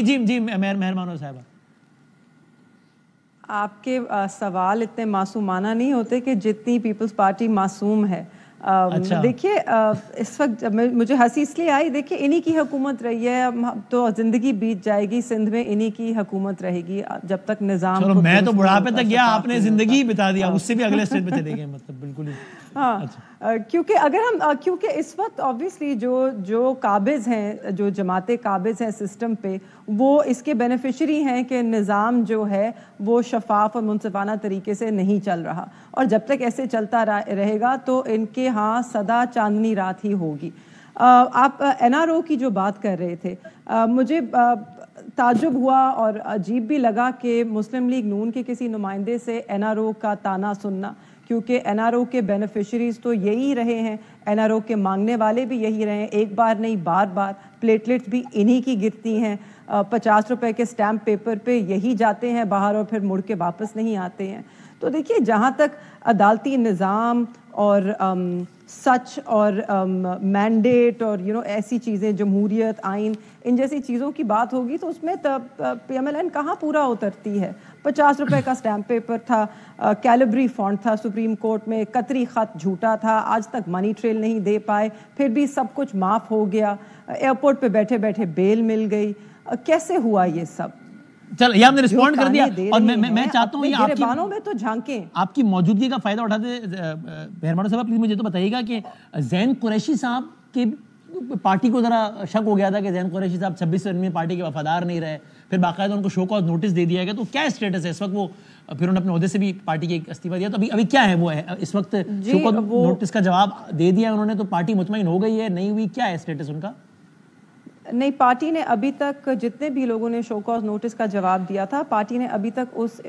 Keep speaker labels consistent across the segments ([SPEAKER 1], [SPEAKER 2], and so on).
[SPEAKER 1] جی مہربان صاحبہ.
[SPEAKER 2] آپ کے سوال اتنے معصومانہ نہیں ہوتے کہ جتنی پیپلز پارٹی معصوم ہے. دیکھیے اس وقت مجھے ہنسی اس لیے آئی, دیکھیے انہی کی حکومت رہی ہے, تو زندگی بیت جائے گی, سندھ میں انہی کی حکومت رہے گی جب تک نظام.
[SPEAKER 1] چلو میں تو بڑھاپے تک گیا, آپ نے زندگی بتا دیا, اس سے بھی اگلے اسٹیج پہ چلے گئے, مطلب بالکل ہی.
[SPEAKER 2] ہاں کیونکہ اس وقت obviously جو قابض ہیں, جو جماعتیں قابض ہیں سسٹم پہ, وہ اس کے بینیفیشری ہیں کہ نظام جو ہے وہ شفاف اور منصفانہ طریقے سے نہیں چل رہا, اور جب تک ایسے چلتا رہے گا تو ان کے ہاں سدا چاندنی رات ہی ہوگی. آپ NRO کی جو بات کر رہے تھے, مجھے تعجب ہوا اور عجیب بھی لگا کہ مسلم لیگ نون کے کسی نمائندے سے NRO کا تانا سننا, کیونکہ NRO کے بینیفیشریز تو یہی رہے ہیں, NRO کے مانگنے والے بھی یہی رہے ہیں, ایک بار نہیں بار بار. پلیٹلیٹس بھی انہی کی گرتی ہیں, 50 روپے کے سٹیمپ پیپر پہ یہی جاتے ہیں باہر اور پھر مڑ کے واپس نہیں آتے ہیں. تو دیکھیے جہاں تک عدالتی نظام اور سچ اور مینڈیٹ اور ایسی چیزیں, جمہوریت, آئین, ان جیسی چیزوں کی بات ہوگی تو اس میں PMLN کہاں پورا اترتی ہے. 50 روپے کا سٹیمپ پیپر تھا, کیلیبری فونٹ تھا سپریم کورٹ میں, قطری خط جھوٹا تھا, آج تک منی ٹریل نہیں دے پائے, پھر بھی سب کچھ معاف ہو گیا, ایئرپورٹ پہ بیٹھے بیٹھے بیل مل گئی. کیسے ہوا یہ سب؟
[SPEAKER 1] چل یہ آپ نے رسپونڈ کر دیا, اور میں چاہتا ہوں یہ
[SPEAKER 2] گریبانوں میں تو جھانکیں.
[SPEAKER 1] آپ کی موجودگی کا فائدہ اٹھاتے مہربان صاحب پلیز مجھے تو بتائیے گا کہ زین قریشی صاحب کی پارٹی کو ذرا شک ہو گیا تھا کہ زین قریشی صاحب 26 میں پارٹی کے وفادار نہیں رہے, پھر باقاعدہ ان کو شو کاز نوٹس دے دیا گیا, تو کیا اسٹیٹس ہے اس وقت؟ وہ پھر انہوں نے اپنے عہدے سے بھی پارٹی کے استعفیٰ دیا, تو ابھی کیا ہے وہ اس وقت شو کاز نوٹس کا جواب دے دیا انہوں نے, تو پارٹی مطمئن ہو گئی ہے نہیں ہوئی, کیا ہے اسٹیٹس ان کا؟
[SPEAKER 2] نہیں, پارٹی نے ابھی تک جتنے بھی لوگوں نے شو کاز نوٹس کا جواب دیا تھا, پارٹی نے ابھی تک اس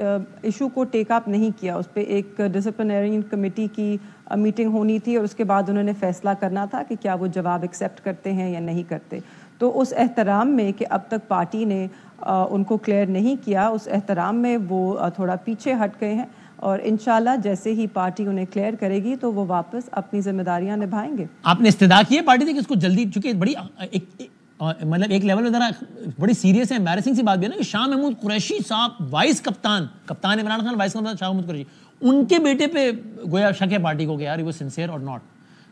[SPEAKER 2] ایشو کو ٹیک اپ نہیں کیا. اس پہ ایک ڈسپلنری کمیٹی کی میٹنگ ہونی تھی اور اس کے بعد انہوں نے فیصلہ کرنا تھا کہ کیا وہ جواب ایکسیپٹ کرتے ہیں یا نہیں کرتے. تو اس احترام میں کہ اب تک پارٹی نے ان کو کلیئر نہیں کیا, اس احترام میں وہ تھوڑا پیچھے ہٹ گئے ہیں, اور انشاءاللہ جیسے ہی پارٹی انہیں کلیئر کرے گی تو وہ واپس اپنی ذمہ داریاں نبھائیں گے.
[SPEAKER 1] آپ نے استدعا کی ہے پارٹی سے کہ اس کو جلدی, چونکہ بڑی مطلب ایک لیول میں ذرا بڑی سیریس ہے, ایمبیرسنگ سی بات بھی ہے نا کہ شاہ محمود قریشی صاحب وائس کپتان عمران خان, وائس کپتان شاہ محمود قریشی, ان کے بیٹے پہ گویا شک ہے پارٹی کو کہ یار وہ سنسیئر اور ناٹ.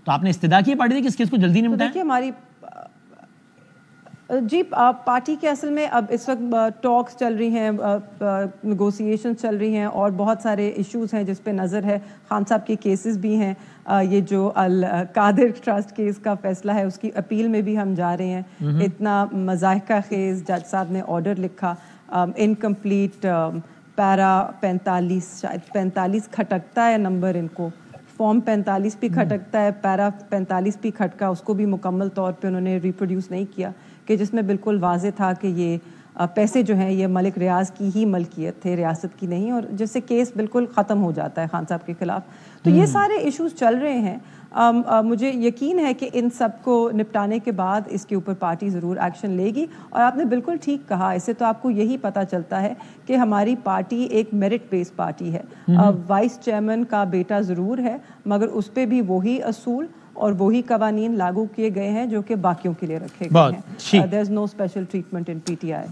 [SPEAKER 1] تو آپ نے استدعا کی ہے پارٹی سے کہ اس کیس کو جلدی نمٹائیں؟
[SPEAKER 2] دیکھیے ہماری جی پارٹی کے اصل میں اب اس وقت ٹاکس چل رہی ہیں, نیگوسیشنز چل رہی ہیں, اور بہت سارے ایشوز ہیں جس پہ نظر ہے. خان صاحب کے کیسز بھی ہیں, یہ جو القادر ٹرسٹ کیس کا فیصلہ ہے اس کی اپیل میں بھی ہم جا رہے ہیں. اتنا مضاحکہ خیز جج صاحب نے آرڈر لکھا, انکمپلیٹ پیرا 45 شاید 45 کھٹکتا ہے نمبر ان کو, فارم 45 بھی کھٹکتا ہے, پیرا 45 بھی کھٹکا, اس کو بھی مکمل طور پہ انہوں نے ریپروڈیوس نہیں کیا, کہ جس میں بالکل واضح تھا کہ یہ پیسے جو ہیں یہ ملک ریاض کی ہی ملکیت تھے, ریاست کی نہیں, اور جس سے کیس بالکل ختم ہو جاتا ہے خان صاحب کے خلاف. تو یہ سارے ایشوز چل رہے ہیں. مجھے یقین ہے کہ ان سب کو نپٹانے کے بعد اس کے اوپر پارٹی ضرور ایکشن لے گی. اور آپ نے بالکل ٹھیک کہا, اس سے تو آپ کو یہی پتہ چلتا ہے کہ ہماری پارٹی ایک میرٹ بیس پارٹی ہے. وائس چیئرمین کا بیٹا ضرور ہے, مگر اس پہ بھی وہی اصول اور وہی قوانین لاگو کیے گئے ہیں جو کہ باقیوں کے لیے رکھے گئے ہیں. There is no special treatment in PTI.